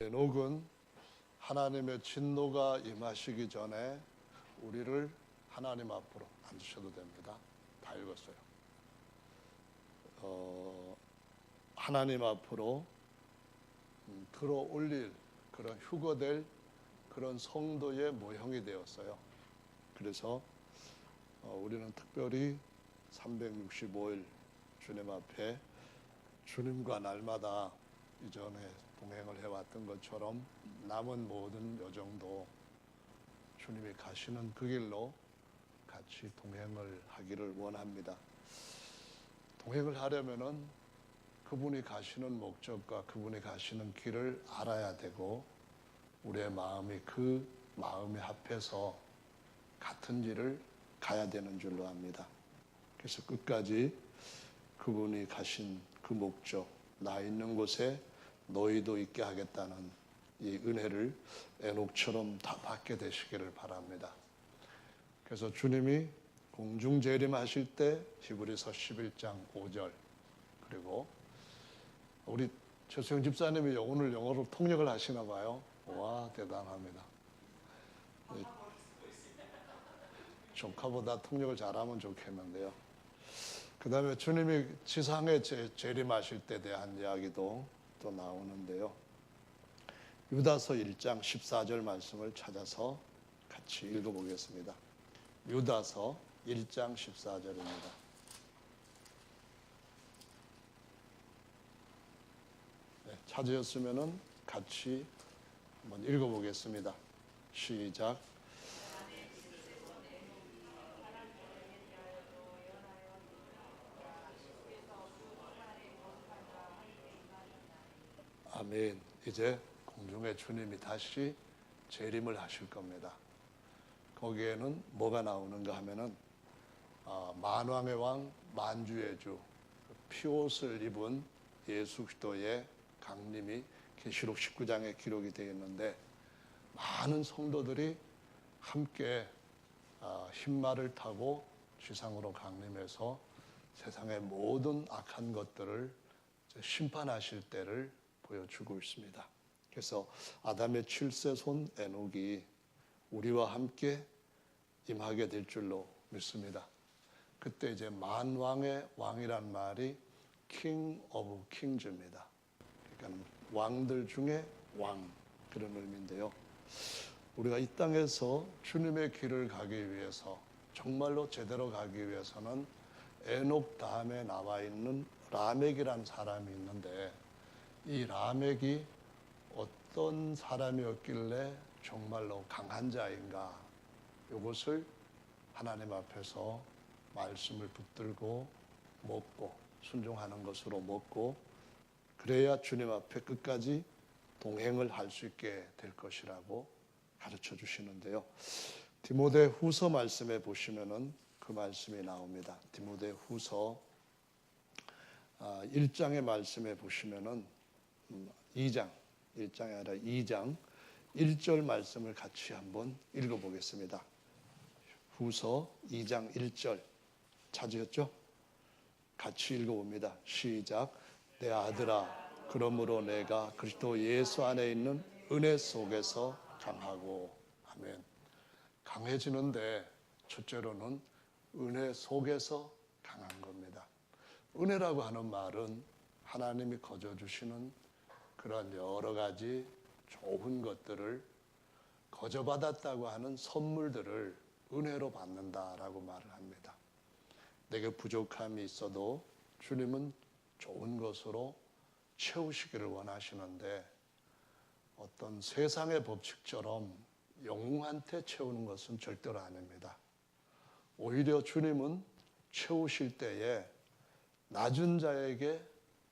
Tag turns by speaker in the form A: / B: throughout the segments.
A: 에녹은 하나님의 진노가 임하시기 전에 우리를 하나님 앞으로 앉으셔도 됩니다. 다 읽었어요. 하나님 앞으로 들어올릴 그런 휴거될 그런 성도의 모형이 되었어요. 그래서 우리는 특별히 365일 주님 앞에 주님과 날마다 이전에 동행을 해왔던 것처럼 남은 모든 여정도 주님이 가시는 그 길로 같이 동행을 하기를 원합니다. 동행을 하려면은 그분이 가시는 목적과 그분이 가시는 길을 알아야 되고 우리의 마음이 그 마음에 합해서 같은 길을 가야 되는 줄로 압니다. 그래서 끝까지 그분이 가신 그 목적, 나 있는 곳에 너희도 있게 하겠다는 이 은혜를 에녹처럼 다 받게 되시기를 바랍니다. 그래서 주님이 공중 재림하실 때 히브리서 11장 5절 그리고 우리 최수영 집사님이 오늘 영어로 통역을 하시나 봐요. 와, 대단합니다. 조카보다 통역을 잘하면 좋겠는데요. 그 다음에 주님이 지상에 재림하실 때에 대한 이야기도 또 나오는데요. 유다서 1장 14절 말씀을 찾아서 같이 읽어보겠습니다. 유다서 1장 14절입니다. 네, 찾으셨으면 같이 한번 읽어보겠습니다. 시작. 아멘. 이제 공중에 주님이 다시 재림을 하실 겁니다. 거기에는 뭐가 나오는가 하면은 만왕의 왕 만주의 주 피옷을 입은 예수 그리스도의 강림이 계시록 19장에 기록이 되어 있는데 많은 성도들이 함께 흰말을 타고 지상으로 강림해서 세상의 모든 악한 것들을 심판하실 때를 보여주고 있습니다. 그래서 아담의 7세 손 에녹이 우리와 함께 임하게 될 줄로 믿습니다. 그때 이제 만왕의 왕이란 말이 King of Kings입니다. 그러니까 왕들 중에 왕 그런 의미인데요. 우리가 이 땅에서 주님의 길을 가기 위해서 정말로 제대로 가기 위해서는 에녹 다음에 나와 있는 라멕이란 사람이 있는데 이 라멕이 어떤 사람이었길래 정말로 강한 자인가 이것을 하나님 앞에서 말씀을 붙들고 먹고 순종하는 것으로 먹고 그래야 주님 앞에 끝까지 동행을 할 수 있게 될 것이라고 가르쳐 주시는데요. 디모데 후서 말씀에 보시면은 그 말씀이 나옵니다. 디모데 후서 1장의 말씀에 보시면은 2장, 1장이 아니라 2장 1절 말씀을 같이 한번 읽어보겠습니다. 후서 2장 1절 찾으셨죠? 같이 읽어봅니다. 시작. 내 아들아, 그러므로 내가 그리스도 예수 안에 있는 은혜 속에서 강하고 아멘. 강해지는데 첫째로는 은혜 속에서 강한 겁니다. 은혜라고 하는 말은 하나님이 거저주시는 그런 여러 가지 좋은 것들을 거저받았다고 하는 선물들을 은혜로 받는다라고 말을 합니다. 내게 부족함이 있어도 주님은 좋은 것으로 채우시기를 원하시는데 어떤 세상의 법칙처럼 영웅한테 채우는 것은 절대로 아닙니다. 오히려 주님은 채우실 때에 낮은 자에게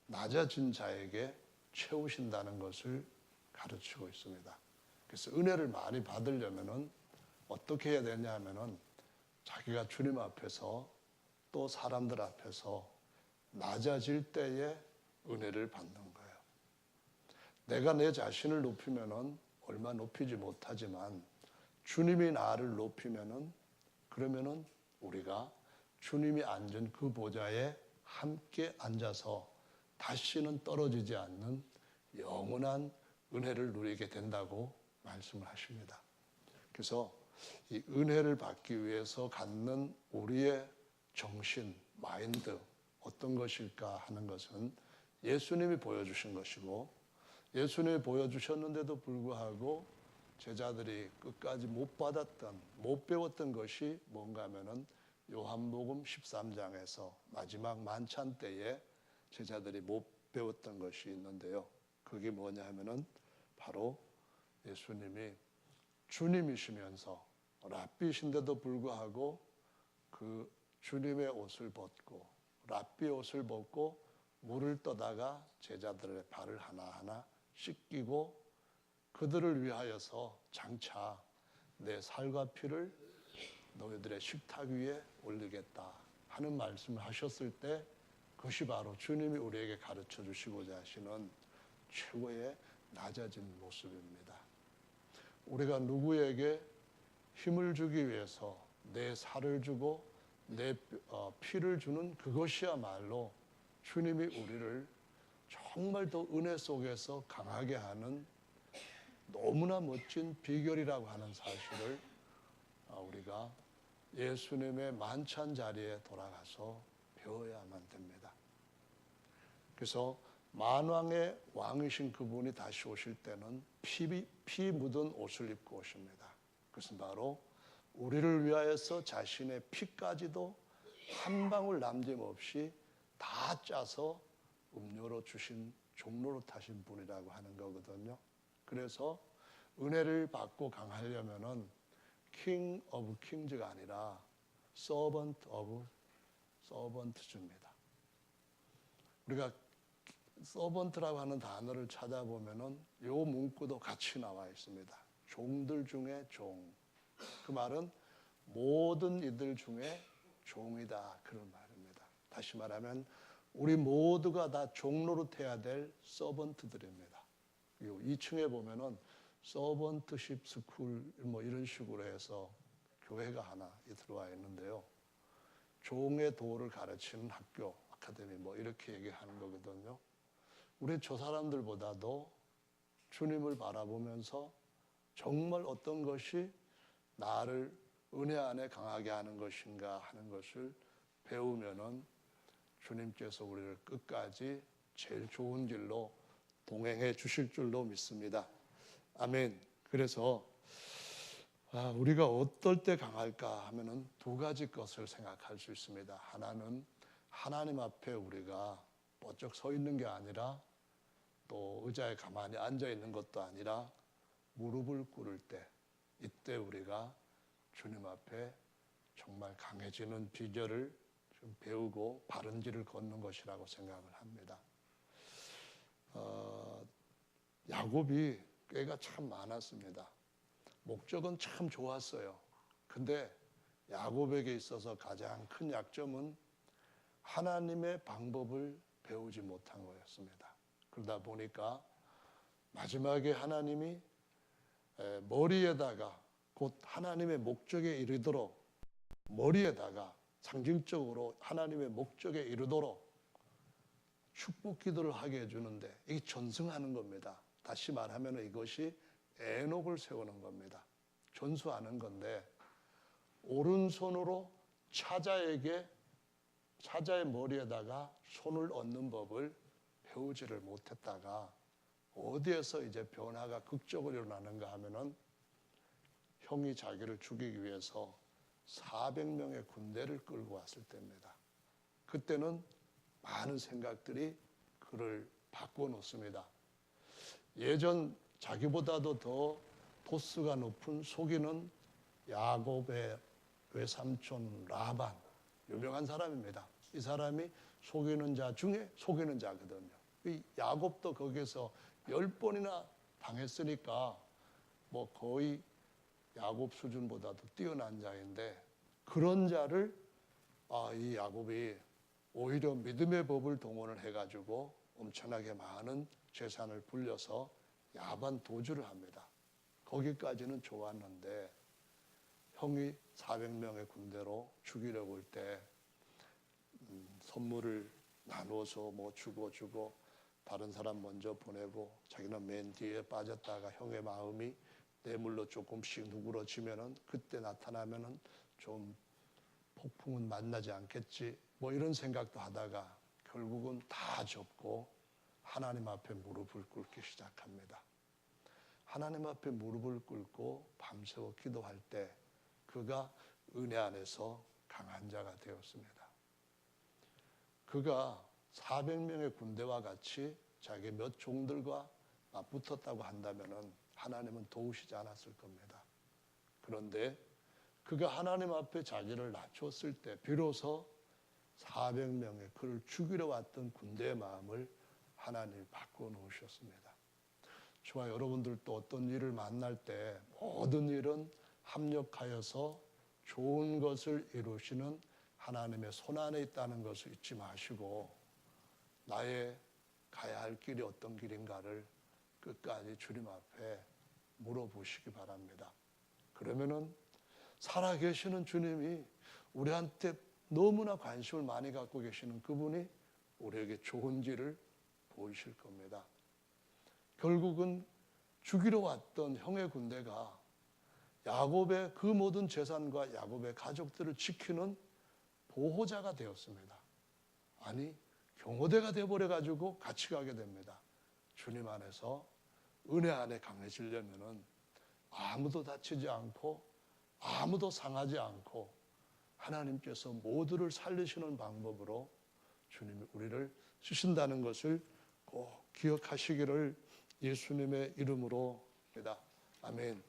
A: 낮아진 자에게 채우신다는 것을 가르치고 있습니다. 그래서 은혜를 많이 받으려면은 어떻게 해야 되냐 하면은 자기가 주님 앞에서 또 사람들 앞에서 낮아질 때에 은혜를 받는 거예요. 내가 내 자신을 높이면은 얼마 높이지 못하지만 주님이 나를 높이면은 그러면은 우리가 주님이 앉은 그 보좌에 함께 앉아서 다시는 떨어지지 않는 영원한 은혜를 누리게 된다고 말씀을 하십니다. 그래서 이 은혜를 받기 위해서 갖는 우리의 정신, 마인드 어떤 것일까 하는 것은 예수님이 보여주신 것이고, 예수님이 보여주셨는데도 불구하고 제자들이 끝까지 못 받았던, 못 배웠던 것이 뭔가 하면은 요한복음 13장에서 마지막 만찬 때에 제자들이 못 배웠던 것이 있는데요. 그게 뭐냐 하면은 바로 예수님이 주님이시면서 랍비신데도 불구하고 그 주님의 옷을 벗고, 랍비 옷을 벗고 물을 떠다가 제자들의 발을 하나하나 씻기고 그들을 위하여서 장차 내 살과 피를 너희들의 식탁 위에 올리겠다 하는 말씀을 하셨을 때, 그것이 바로 주님이 우리에게 가르쳐 주시고자 하시는 최고의 낮아진 모습입니다. 우리가 누구에게 힘을 주기 위해서 내 살을 주고 내 피를 주는 그것이야말로 주님이 우리를 정말 더 은혜 속에서 강하게 하는 너무나 멋진 비결이라고 하는 사실을 우리가 예수님의 만찬 자리에 돌아가서 배워야만 됩니다. 그래서 만왕의 왕이신 그분이 다시 오실 때는 피 묻은 옷을 입고 오십니다. 그것은 바로 우리를 위하여서 자신의 피까지도 한 방울 남김없이 다 짜서 음료로 주신, 종로로 타신 분이라고 하는 거거든요. 그래서 은혜를 받고 강하려면은 킹 오브 킹즈가 아니라 서번트 오브 서번트즈입니다. 우리가 서번트라고 하는 단어를 찾아보면은 요 문구도 같이 나와 있습니다. 종들 중에 종. 그 말은 모든 이들 중에 종이다, 그런 말입니다. 다시 말하면 우리 모두가 다 종노릇해야 될 서번트들입니다. 2층에 보면은 서번트십 스쿨 뭐 이런 식으로 해서 교회가 하나 들어와 있는데요. 종의 도를 가르치는 학교, 아카데미 뭐 이렇게 얘기하는 거거든요. 우리 저 사람들보다도 주님을 바라보면서 정말 어떤 것이 나를 은혜 안에 강하게 하는 것인가 하는 것을 배우면은 주님께서 우리를 끝까지 제일 좋은 길로 동행해 주실 줄로 믿습니다. 아멘. 그래서 우리가 어떨 때 강할까 하면은 두 가지 것을 생각할 수 있습니다. 하나는 하나님 앞에 우리가 뻗쩍 서 있는 게 아니라, 또 의자에 가만히 앉아 있는 것도 아니라 무릎을 꿇을 때, 이때 우리가 주님 앞에 정말 강해지는 비결을 좀 배우고 바른 길을 걷는 것이라고 생각을 합니다. 야곱이 꾀가 참 많았습니다. 목적은 참 좋았어요. 근데 야곱에게 있어서 가장 큰 약점은 하나님의 방법을 배우지 못한 거였습니다. 그러다 보니까 마지막에 하나님이 머리에다가, 곧 하나님의 목적에 이르도록, 머리에다가 상징적으로 하나님의 목적에 이르도록 축복 기도를 하게 해주는데, 이게 전승하는 겁니다. 다시 말하면 이것이 에녹을 세우는 겁니다. 전수하는 건데, 오른손으로 차자의 머리에다가 손을 얹는 법을 배우지를 못했다가 어디에서 이제 변화가 극적으로 일어나는가 하면은 형이 자기를 죽이기 위해서 400명의 군대를 끌고 왔을 때입니다. 그때는 많은 생각들이 그를 바꿔놓습니다. 예전 자기보다도 더 도수가 높은 속이는 야곱의 외삼촌 라반, 유명한 사람입니다. 이 사람이 속이는 자 중에 속이는 자거든요. 이 야곱도 거기에서 10번이나 당했으니까 뭐 거의 야곱 수준보다도 뛰어난 자인데, 그런 자를 이 야곱이 오히려 믿음의 법을 동원을 해가지고 엄청나게 많은 재산을 불려서 야반 도주를 합니다. 거기까지는 좋았는데 형이 400명의 군대로 죽이려고 할 때 선물을 나눠서 뭐 주고 다른 사람 먼저 보내고 자기는 맨 뒤에 빠졌다가 형의 마음이 뇌물로 조금씩 누그러지면은 그때 나타나면은 좀 폭풍은 만나지 않겠지 뭐 이런 생각도 하다가 결국은 다 접고 하나님 앞에 무릎을 꿇기 시작합니다. 하나님 앞에 무릎을 꿇고 밤새워 기도할 때 그가 은혜 안에서 강한 자가 되었습니다. 그가 400명의 군대와 같이 자기 몇 종들과 맞붙었다고 한다면은 하나님은 도우시지 않았을 겁니다. 그런데 그가 하나님 앞에 자기를 낮췄을 때 비로소 400명의 그를 죽이러 왔던 군대의 마음을 하나님이 바꿔놓으셨습니다. 저와 여러분들도 어떤 일을 만날 때 모든 일은 합력하여서 좋은 것을 이루시는 하나님의 손안에 있다는 것을 잊지 마시고 나의 가야 할 길이 어떤 길인가를 끝까지 주님 앞에 물어보시기 바랍니다. 그러면은 살아계시는 주님이 우리한테 너무나 관심을 많이 갖고 계시는 그분이 우리에게 좋은 길을 보이실 겁니다. 결국은 죽이러 왔던 형의 군대가 야곱의 그 모든 재산과 야곱의 가족들을 지키는 보호자가 되었습니다. 아니, 경호대가 되어버려가지고 같이 가게 됩니다. 주님 안에서 은혜 안에 강해지려면은 아무도 다치지 않고 아무도 상하지 않고 하나님께서 모두를 살리시는 방법으로 주님이 우리를 쓰신다는 것을 꼭 기억하시기를 예수님의 이름으로 합니다. 아멘.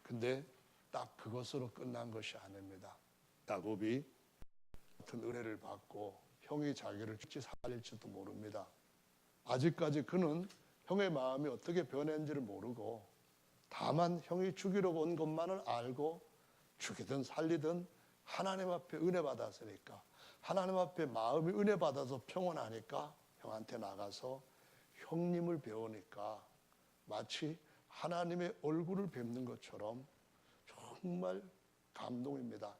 A: 근데 딱 그것으로 끝난 것이 아닙니다. 야곱이 같은 은혜를 받고 형이 자기를 죽지 살릴지도 모릅니다. 아직까지 그는 형의 마음이 어떻게 변했는지를 모르고 다만 형이 죽이러 온 것만을 알고 죽이든 살리든 하나님 앞에 은혜 받았으니까 하나님 앞에 마음이 은혜 받아서 평온하니까 형한테 나가서 형님을 배우니까 마치 하나님의 얼굴을 뵙는 것처럼 정말 감동입니다.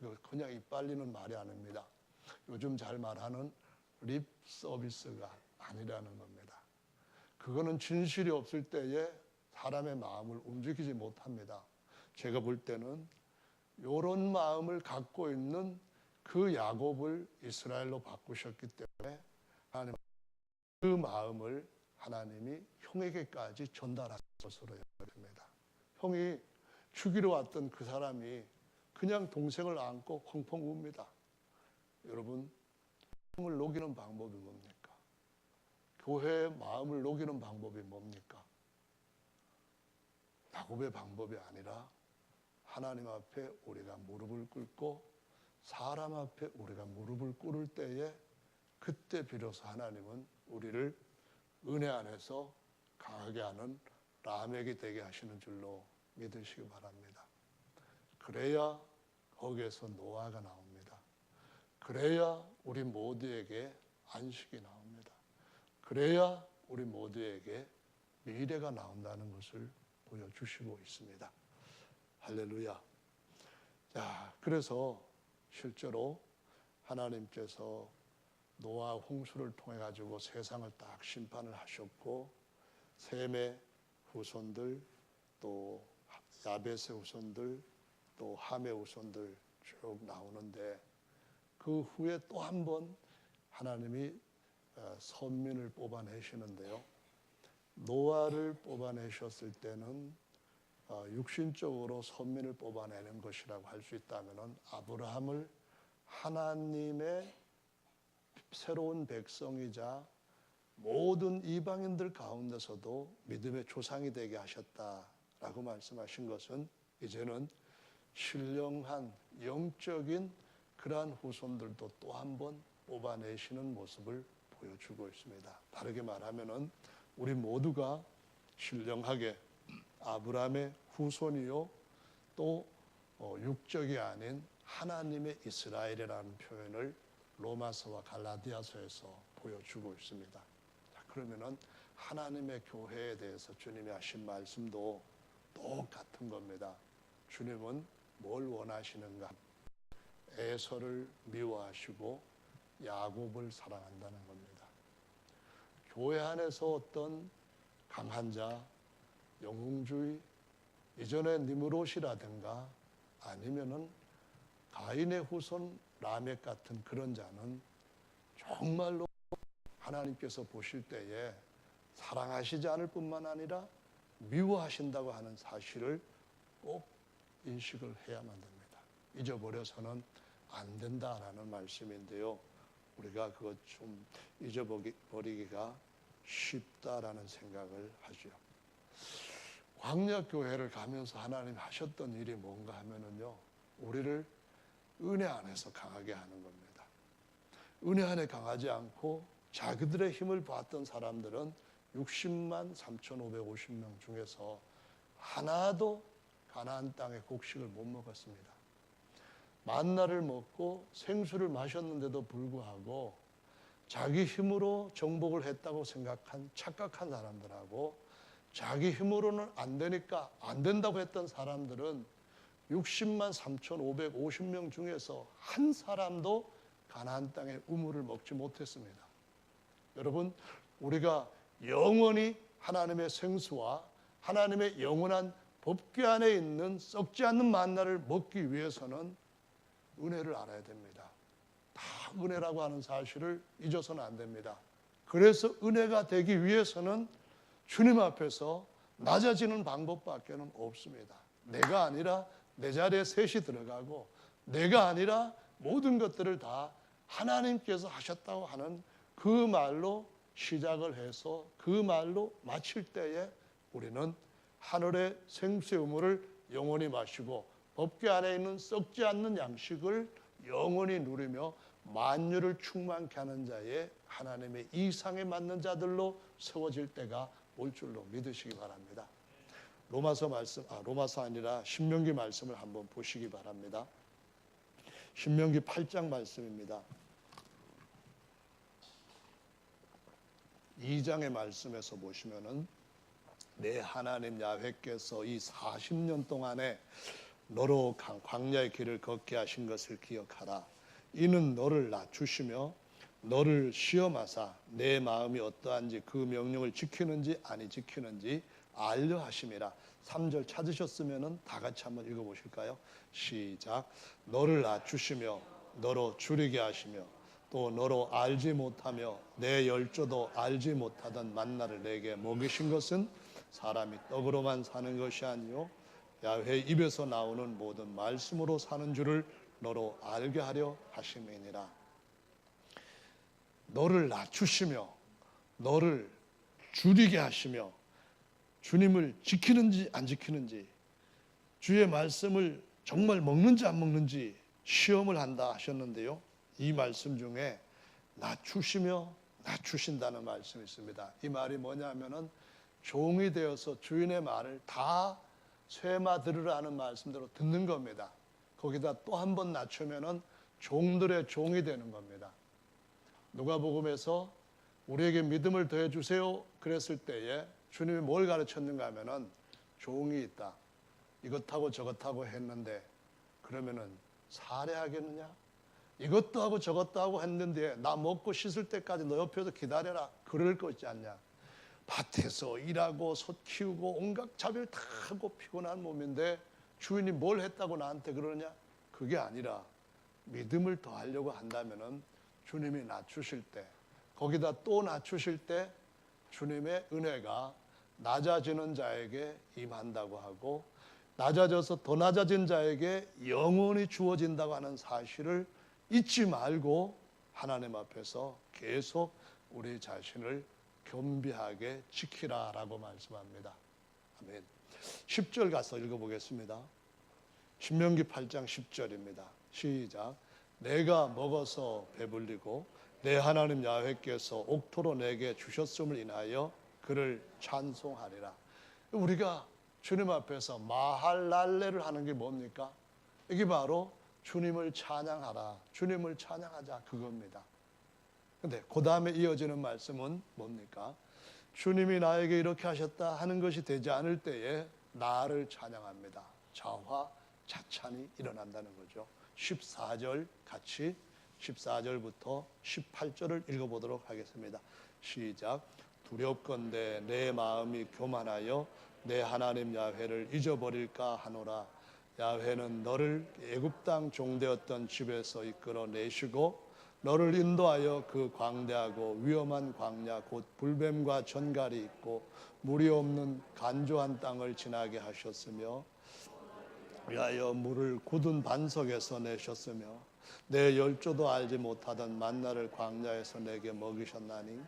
A: 이거 그냥 입 발리는 말이 아닙니다. 요즘 잘 말하는 립 서비스가 아니라는 겁니다. 그거는 진실이 없을 때에 사람의 마음을 움직이지 못합니다. 제가 볼 때는 이런 마음을 갖고 있는 그 야곱을 이스라엘로 바꾸셨기 때문에 하나님 그 마음을 하나님이 형에게까지 전달하신 것으로 여깁니다. 형이 죽이러 왔던 그 사람이 그냥 동생을 안고 펑펑 웁니다. 여러분, 형을 녹이는 방법이 뭡니까? 교회의 마음을 녹이는 방법이 뭡니까? 야곱의 방법이 아니라 하나님 앞에 우리가 무릎을 꿇고 사람 앞에 우리가 무릎을 꿇을 때에 그때 비로소 하나님은 우리를 은혜 안에서 강하게 하는 라멕이 되게 하시는 줄로 믿으시기 바랍니다. 그래야 거기에서 노아가 나옵니다. 그래야 우리 모두에게 안식이 나옵니다. 그래야 우리 모두에게 미래가 나온다는 것을 보여주시고 있습니다. 할렐루야. 자, 그래서 실제로 하나님께서 노아 홍수를 통해 가지고 세상을 딱 심판을 하셨고 셈의 후손들 또 야벳의 후손들 또 함의 후손들 쭉 나오는데 그 후에 또 한 번 하나님이 선민을 뽑아내시는데요. 노아를 뽑아내셨을 때는 육신적으로 선민을 뽑아내는 것이라고 할 수 있다면 아브라함을 하나님의 새로운 백성이자 모든 이방인들 가운데서도 믿음의 조상이 되게 하셨다라고 말씀하신 것은 이제는 신령한 영적인 그러한 후손들도 또 한 번 뽑아내시는 모습을 보여주고 있습니다. 다르게 말하면은 우리 모두가 신령하게 아브라함의 후손이요 또 육적이 아닌 하나님의 이스라엘이라는 표현을 로마서와 갈라디아서에서 보여주고 있습니다. 자, 그러면은 하나님의 교회에 대해서 주님이 하신 말씀도 똑같은 겁니다. 주님은 뭘 원하시는가? 에서를 미워하시고 야곱을 사랑한다는 겁니다. 교회 안에서 어떤 강한 자, 영웅주의, 이전에 니므롯이라든가 아니면은 가인의 후손 라멕 같은 그런 자는 정말로 하나님께서 보실 때에 사랑하시지 않을 뿐만 아니라 미워하신다고 하는 사실을 꼭 인식을 해야만 됩니다. 잊어버려서는 안 된다라는 말씀인데요. 우리가 그것 좀 잊어버리기가 쉽다라는 생각을 하죠. 광야교회를 가면서 하나님 하셨던 일이 뭔가 하면은요, 우리를 은혜 안에서 강하게 하는 겁니다. 은혜 안에 강하지 않고 자기들의 힘을 봤던 사람들은 60만 3,550명 중에서 하나도 가나안 땅의 곡식을 못 먹었습니다. 만나를 먹고 생수를 마셨는데도 불구하고 자기 힘으로 정복을 했다고 생각한 착각한 사람들하고 자기 힘으로는 안 되니까 안 된다고 했던 사람들은 60만 3,550명 중에서 한 사람도 가나안 땅의 우물을 먹지 못했습니다. 여러분, 우리가 영원히 하나님의 생수와 하나님의 영원한 법궤 안에 있는 썩지 않는 만나를 먹기 위해서는 은혜를 알아야 됩니다. 다 은혜라고 하는 사실을 잊어서는 안 됩니다. 그래서 은혜가 되기 위해서는 주님 앞에서 낮아지는 방법밖에는 없습니다. 내가 아니라 내 자리에 셋이 들어가고 내가 아니라 모든 것들을 다 하나님께서 하셨다고 하는 그 말로 시작을 해서 그 말로 마칠 때에 우리는 하늘의 생수의 우물을 영원히 마시고 법궤 안에 있는 썩지 않는 양식을 영원히 누리며 만유를 충만케 하는 자의 하나님의 이상에 맞는 자들로 세워질 때가 올 줄로 믿으시기 바랍니다. 로마서 아니라 신명기 말씀을 한번 보시기 바랍니다. 신명기 8장 말씀입니다. 2장의 말씀에서 보시면은 내 하나님 야훼께서 이 40년 동안에 너로 광야의 길을 걷게 하신 것을 기억하라. 이는 너를 낮추시며 너를 시험하사 내 마음이 어떠한지 그 명령을 지키는지 아니 지키는지 알려 하심이라. 3절 찾으셨으면 다 같이 한번 읽어보실까요? 시작. 너를 낮추시며 너로 줄이게 하시며 또 너로 알지 못하며 내 열조도 알지 못하던 만나를 내게 먹이신 것은 사람이 떡으로만 사는 것이 아니요 야훼 입에서 나오는 모든 말씀으로 사는 줄을 너로 알게 하려 하심이니라. 너를 낮추시며 너를 줄이게 하시며 주님을 지키는지 안 지키는지 주의 말씀을 정말 먹는지 안 먹는지 시험을 한다 하셨는데요. 이 말씀 중에 낮추시며 낮추신다는 말씀이 있습니다. 이 말이 뭐냐면은 종이 되어서 주인의 말을 다 쇠마 들으라는 말씀대로 듣는 겁니다. 거기다 또 한 번 낮추면은 종들의 종이 되는 겁니다. 누가복음에서 우리에게 믿음을 더해 주세요 그랬을 때에 주님이 뭘 가르쳤는가 하면은 종이 있다. 이것하고 저것하고 했는데 그러면은 살해하겠느냐? 이것도 하고 저것도 하고 했는데 나 먹고 씻을 때까지 너 옆에서 기다려라. 그럴 거 있지 않냐? 밭에서 일하고 솥 키우고 온갖 잡일 다 하고 피곤한 몸인데 주인이 뭘 했다고 나한테 그러냐? 그게 아니라 믿음을 더하려고 한다면은 주님이 낮추실 때 거기다 또 낮추실 때 주님의 은혜가 낮아지는 자에게 임한다고 하고 낮아져서 더 낮아진 자에게 영원히 주어진다고 하는 사실을 잊지 말고 하나님 앞에서 계속 우리 자신을 겸비하게 지키라라고 말씀합니다. 아멘. 10절 가서 읽어보겠습니다. 신명기 8장 10절입니다. 시작. 내가 먹어서 배불리고 내 하나님 야훼께서 옥토로 내게 주셨음을 인하여 그를 찬송하리라. 우리가 주님 앞에서 마할랄레를 하는 게 뭡니까? 이게 바로 주님을 찬양하라, 주님을 찬양하자 그겁니다. 근데 그 다음에 이어지는 말씀은 뭡니까? 주님이 나에게 이렇게 하셨다 하는 것이 되지 않을 때에 나를 찬양합니다. 자화자찬이 일어난다는 거죠. 14절 같이 14절부터 18절을 읽어보도록 하겠습니다. 시작. 두렵건대 내 마음이 교만하여 내 하나님 야훼를 잊어버릴까 하노라. 야훼는 너를 애굽 땅 종되었던 집에서 이끌어내시고 너를 인도하여 그 광대하고 위험한 광야 곧 불뱀과 전갈이 있고 물이 없는 간조한 땅을 지나게 하셨으며 위하여 물을 굳은 반석에서 내셨으며 내 열조도 알지 못하던 만나를 광야에서 내게 먹이셨나니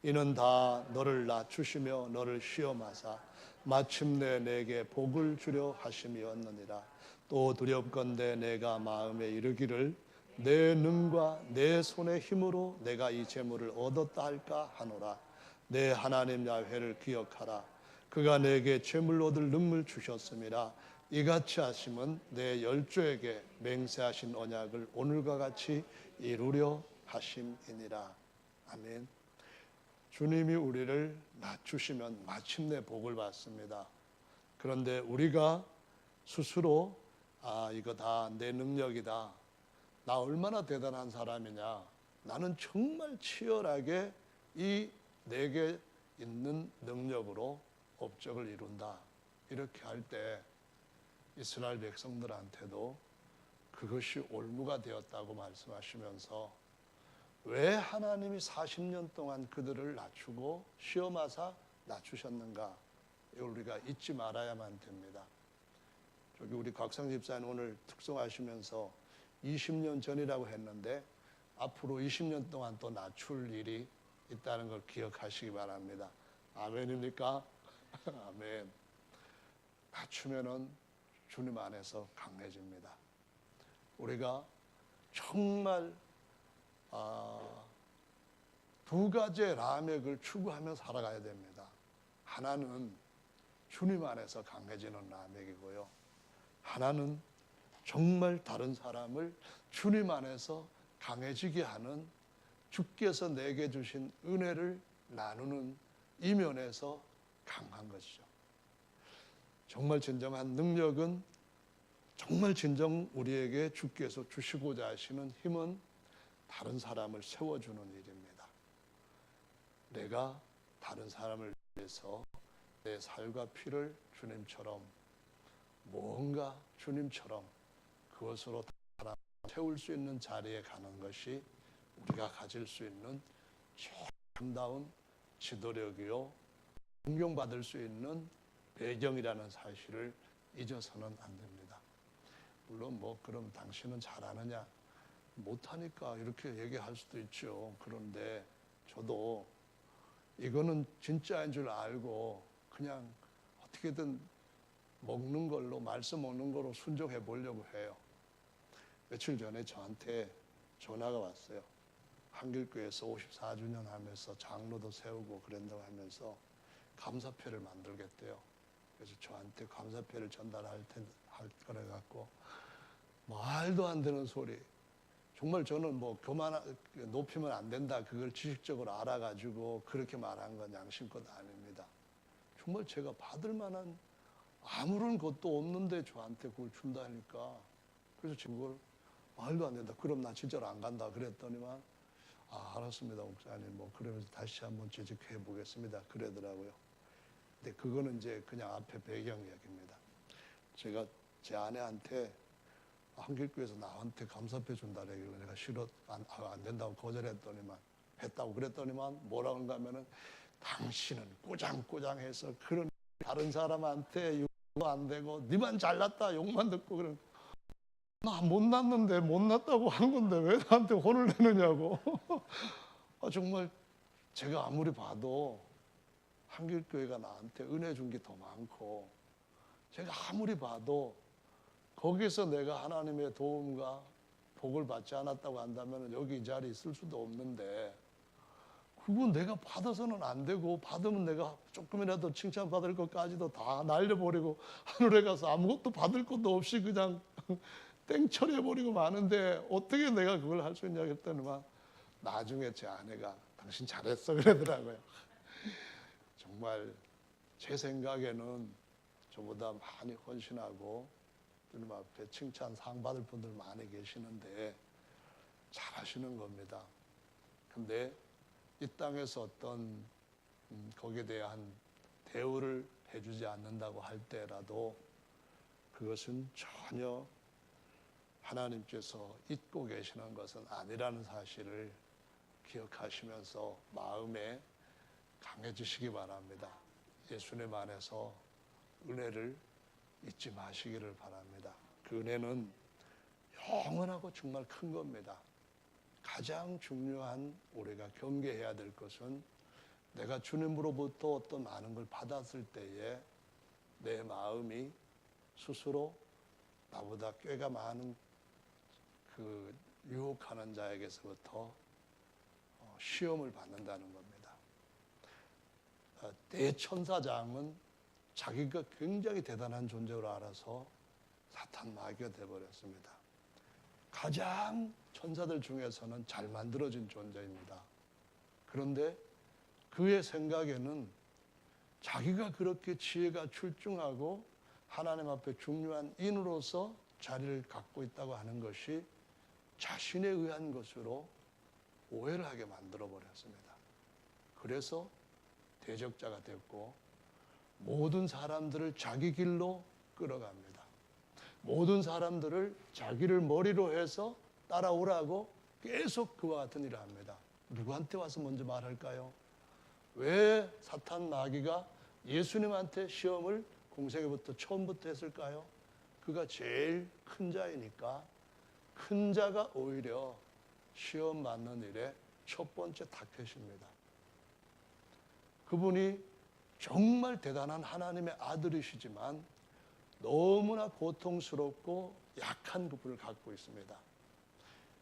A: 이는 다 너를 낮추시며 너를 시험하사 마침내 내게 복을 주려 하심이었느니라. 또 두렵건대 내가 마음에 이르기를 내 능과 내 손의 힘으로 내가 이 재물을 얻었다 할까 하노라. 내 하나님 야훼를 기억하라. 그가 내게 재물 얻을 능을 주셨음이라. 이같이 하심은 내 열조에게 맹세하신 언약을 오늘과 같이 이루려 하심이니라. 아멘. 주님이 우리를 낮추시면 마침내 복을 받습니다. 그런데 우리가 스스로 이거 다 내 능력이다, 나 얼마나 대단한 사람이냐, 나는 정말 치열하게 이 내게 있는 능력으로 업적을 이룬다, 이렇게 할 때 이스라엘 백성들한테도 그것이 올무가 되었다고 말씀하시면서 왜 하나님이 40년 동안 그들을 낮추고 시험하사 낮추셨는가, 이걸 우리가 잊지 말아야만 됩니다. 저기 우리 곽상 집사님 오늘 특송하시면서 20년 전이라고 했는데 앞으로 20년 동안 또 낮출 일이 있다는 걸 기억하시기 바랍니다. 아멘입니까? 아멘. 낮추면은 주님 안에서 강해집니다. 우리가 정말 두 가지의 라멕을 추구하며 살아가야 됩니다. 하나는 주님 안에서 강해지는 라멕이고요, 하나는 정말 다른 사람을 주님 안에서 강해지게 하는 주께서 내게 주신 은혜를 나누는 이면에서 강한 것이죠. 정말 진정한 능력은, 정말 진정 우리에게 주께서 주시고자 하시는 힘은 다른 사람을 세워주는 일입니다. 내가 다른 사람을 위해서 내 살과 피를 주님처럼, 뭔가 주님처럼 그것으로 사람을 세울 수 있는 자리에 가는 것이 우리가 가질 수 있는 아름다운 지도력이요, 존경받을 수 있는 배경이라는 사실을 잊어서는 안 됩니다. 물론 그럼 당신은 잘하느냐, 못하니까 이렇게 얘기할 수도 있죠. 그런데 저도 이거는 진짜인 줄 알고 그냥 어떻게든 먹는 걸로, 말씀 먹는 걸로 순종해 보려고 해요. 며칠 전에 저한테 전화가 왔어요. 한길교회에서 54주년 하면서 장로도 세우고 그런다고 하면서 감사표를 만들겠대요. 그래서 저한테 감사표를 전달할 거래 갖고 말도 안 되는 소리. 정말 저는 높이면 안 된다, 그걸 지식적으로 알아가지고 그렇게 말한 건 양심껏 아닙니다. 정말 제가 받을 만한 아무런 것도 없는데 저한테 그걸 준다니까. 그래서 지금 그걸 말도 안 된다, 그럼 나 진짜로 안 간다 그랬더니만 알았습니다 목사님, 그러면서 다시 한번 재직해 보겠습니다 그러더라고요. 근데 그거는 이제 그냥 앞에 배경 이야기입니다. 제가 제 아내한테 한길교회에서 나한테 감사표 준다고 얘기를 내가 싫어, 안 된다고 거절했더니만, 했다고 그랬더니만 뭐라고 하는가 하면은 당신은 꾸장꾸장해서 그런 다른 사람한테 욕도 안 되고 니만 잘났다 욕만 듣고, 그런 나 못났는데 못났다고 한 건데 왜 나한테 혼을 내느냐고. 정말 제가 아무리 봐도 한길교회가 나한테 은혜 준 게 더 많고, 제가 아무리 봐도 거기서 내가 하나님의 도움과 복을 받지 않았다고 한다면 여기 이 자리에 있을 수도 없는데, 그건 내가 받아서는 안 되고, 받으면 내가 조금이라도 칭찬받을 것까지도 다 날려버리고 하늘에 가서 아무것도 받을 것도 없이 그냥 땡처리해버리고 마는데 어떻게 내가 그걸 할 수 있냐 했더니만 나중에 제 아내가 당신 잘했어 그러더라고요. 정말 제 생각에는 저보다 많이 헌신하고 주님 앞에 칭찬 상 받을 분들 많이 계시는데 잘하시는 겁니다. 근데 이 땅에서 어떤 거기에 대한 대우를 해주지 않는다고 할 때라도 그것은 전혀 하나님께서 잊고 계시는 것은 아니라는 사실을 기억하시면서 마음에 강해지시기 바랍니다. 예수님 안에서 은혜를 잊지 마시기를 바랍니다. 그 은혜는 영원하고 정말 큰 겁니다. 가장 중요한 우리가 경계해야 될 것은 내가 주님으로부터 어떤 많은 걸 받았을 때에 내 마음이 스스로 나보다 꾀가 많은 그 유혹하는 자에게서부터 시험을 받는다는 겁니다. 대천사장은 자기가 굉장히 대단한 존재로 알아서 사탄 마귀가 되어버렸습니다. 가장 천사들 중에서는 잘 만들어진 존재입니다. 그런데 그의 생각에는 자기가 그렇게 지혜가 출중하고 하나님 앞에 중요한 인으로서 자리를 갖고 있다고 하는 것이 자신에 의한 것으로 오해를 하게 만들어 버렸습니다. 그래서 대적자가 됐고 모든 사람들을 자기 길로 끌어갑니다. 모든 사람들을 자기를 머리로 해서 따라오라고 계속 그와 같은 일을 합니다. 누구한테 와서 먼저 말할까요? 왜 사탄 마귀가 예수님한테 시험을 공생애부터 처음부터 했을까요? 그가 제일 큰 자이니까 큰 자가 오히려 시험 맞는 일에 첫 번째 타켓입니다. 그분이 정말 대단한 하나님의 아들이시지만 너무나 고통스럽고 약한 그분을 갖고 있습니다.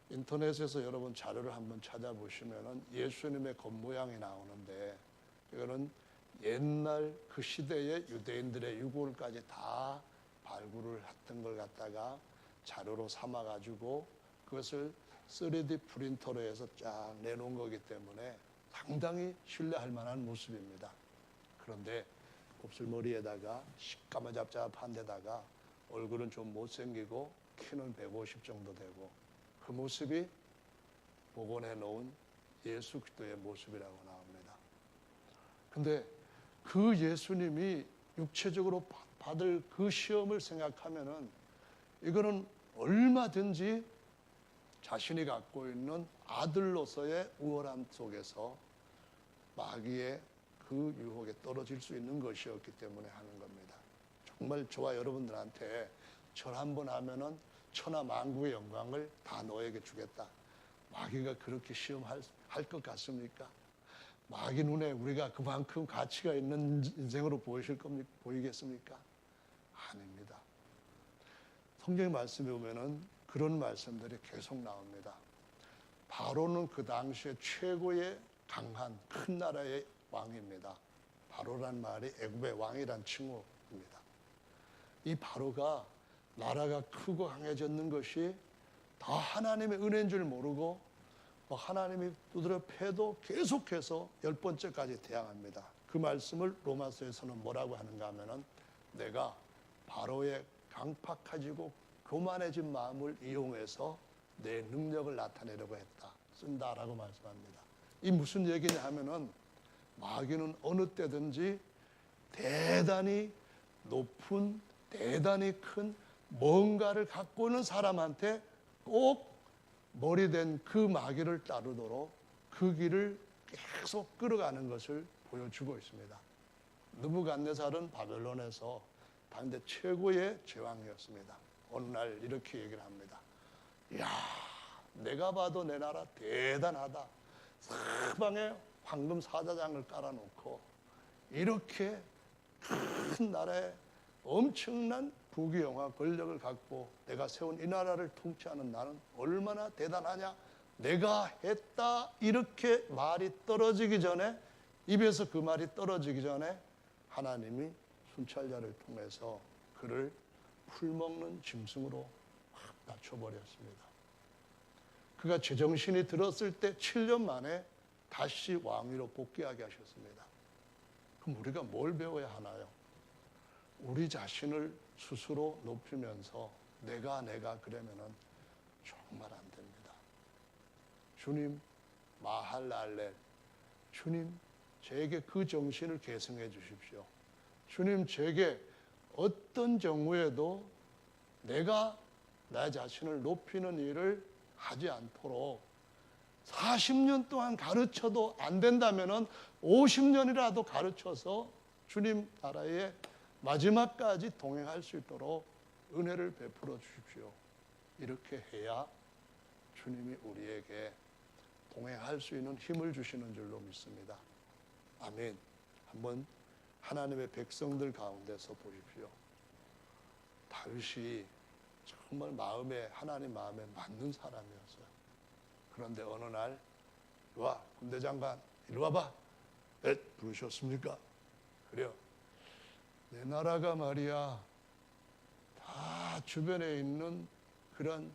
A: 인터넷에서 여러분 자료를 한번 찾아보시면 예수님의 겉모양이 나오는데 이거는 옛날 그 시대의 유대인들의 유골까지 다 발굴을 했던 걸 갖다가 자료로 삼아가지고 그것을 3D 프린터로 해서 쫙 내놓은 거기 때문에 상당히 신뢰할 만한 모습입니다. 그런데 곱슬머리에다가 시까마잡잡한 데다가 얼굴은 좀 못생기고 키는 150 정도 되고 그 모습이 복원해 놓은 예수 그리스도의 모습이라고 나옵니다. 근데 그 예수님이 육체적으로 받을 그 시험을 생각하면은 이거는 얼마든지 자신이 갖고 있는 아들로서의 우월함 속에서 마귀의 그 유혹에 떨어질 수 있는 것이었기 때문에 하는 겁니다. 정말 저와 여러분들한테 절 한번 하면은 천하 만국의 영광을 다 너에게 주겠다. 마귀가 그렇게 시험할 것 같습니까? 마귀 눈에 우리가 그만큼 가치가 있는 인생으로 보이겠습니까? 아닙니다. 성경 말씀에 보면은 그런 말씀들이 계속 나옵니다. 바로는 그 당시에 최고의 강한 큰 나라의 왕입니다. 바로란 말이 애굽의 왕이란 칭호입니다. 이 바로가 나라가 크고 강해졌는 것이 다 하나님의 은혜인 줄 모르고 하나님이 두드려 패도 계속해서 10번째까지 대항합니다. 그 말씀을 로마서에서는 뭐라고 하는가 하면은 내가 바로의 강팍해지고 교만해진 마음을 이용해서 내 능력을 나타내려고 했다. 쓴다라고 말씀합니다. 이 무슨 얘기냐 하면은 마귀는 어느 때든지 대단히 높은 대단히 큰 뭔가를 갖고 있는 사람한테 꼭 머리된 그 마귀를 따르도록 그 길을 계속 끌어가는 것을 보여주고 있습니다. 느부갓네살은 바벨론에서 당대 최고의 제왕이었습니다. 어느 날 이렇게 얘기를 합니다. 이야, 내가 봐도 내 나라 대단하다. 사방에 황금 사자장을 깔아놓고 이렇게 큰 나라에 엄청난 부귀영화 권력을 갖고 내가 세운 이 나라를 통치하는 나는 얼마나 대단하냐. 내가 했다. 이렇게 말이 떨어지기 전에 입에서 그 말이 떨어지기 전에 하나님이 순찰자를 통해서 그를 풀먹는 짐승으로 확 낮춰버렸습니다. 그가 제정신이 들었을 때 7년 만에 다시 왕위로 복귀하게 하셨습니다. 그럼 우리가 뭘 배워야 하나요? 우리 자신을 스스로 높이면서 내가 그러면은 정말 안 됩니다. 주님 마할랄렐, 주님 저에게 그 정신을 계승해 주십시오. 주님, 제게 어떤 경우에도 내가 나 자신을 높이는 일을 하지 않도록 40년 동안 가르쳐도 안 된다면 50년이라도 가르쳐서 주님 나라의 마지막까지 동행할 수 있도록 은혜를 베풀어 주십시오. 이렇게 해야 주님이 우리에게 동행할 수 있는 힘을 주시는 줄로 믿습니다. 아멘. 한번 하나님의 백성들 가운데서 보십시오. 다윗이 정말 하나님 마음에 맞는 사람이었어요. 그런데 어느 날, 와, 군대장관, 이리 와봐. 네, 부르셨습니까? 그래요. 내 나라가 말이야, 다 주변에 있는 그런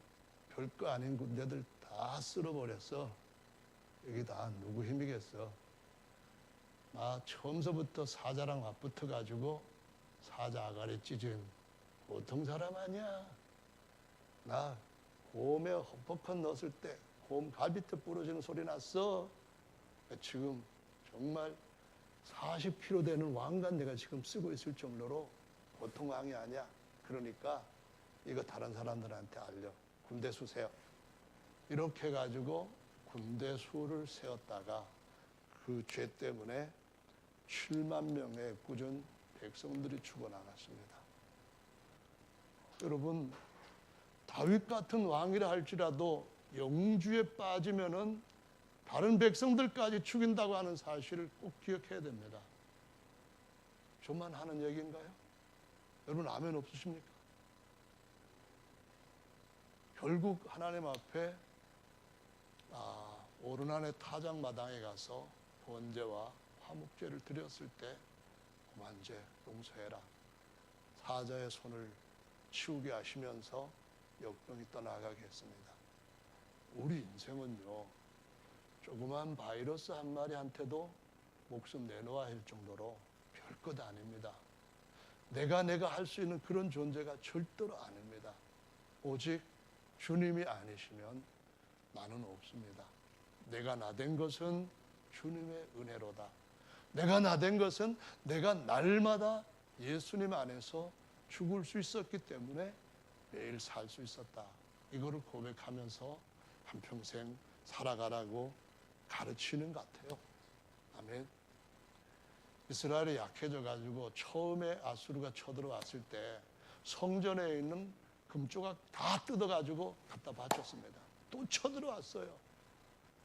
A: 별거 아닌 군대들 다 쓸어버렸어. 여기 다 누구 힘이겠어? 나 처음서부터 사자랑 맞붙어가지고 사자 아가리 찢은 보통 사람 아니야. 나 곰에 헛벅헛 넣었을 때 곰 갈비뼈 부러지는 소리 났어. 지금 정말 40kg 되는 왕관 내가 지금 쓰고 있을 정도로 보통 왕이 아니야. 그러니까 이거 다른 사람들한테 알려. 군대수 세워. 이렇게 해가지고 군대수를 세웠다가 그 죄 때문에 7만 명의 꾸준 백성들이 죽어나갔습니다. 여러분, 다윗 같은 왕이라 할지라도 영주에 빠지면은 다른 백성들까지 죽인다고 하는 사실을 꼭 기억해야 됩니다. 저만 하는 얘기인가요? 여러분 아멘 없으십니까? 결국 하나님 앞에 오르난의 타작마당에 가서 번제와 화목제를 드렸을 때 그만 이제 용서해라. 사자의 손을 치우게 하시면서 역병이 떠나가게 했습니다. 우리 인생은요, 조그만 바이러스 한 마리한테도 목숨 내놓아야 할 정도로 별것 아닙니다. 내가 할 수 있는 그런 존재가 절대로 아닙니다. 오직 주님이 아니시면 나는 없습니다. 내가 나된 것은 주님의 은혜로다. 내가 나된 것은 내가 날마다 예수님 안에서 죽을 수 있었기 때문에 매일 살 수 있었다. 이거를 고백하면서 한평생 살아가라고 가르치는 것 같아요. 아멘. 이스라엘이 약해져 가지고 처음에 아수르가 쳐들어왔을 때 성전에 있는 금조각 다 뜯어가지고 갖다 바쳤습니다. 또 쳐들어왔어요.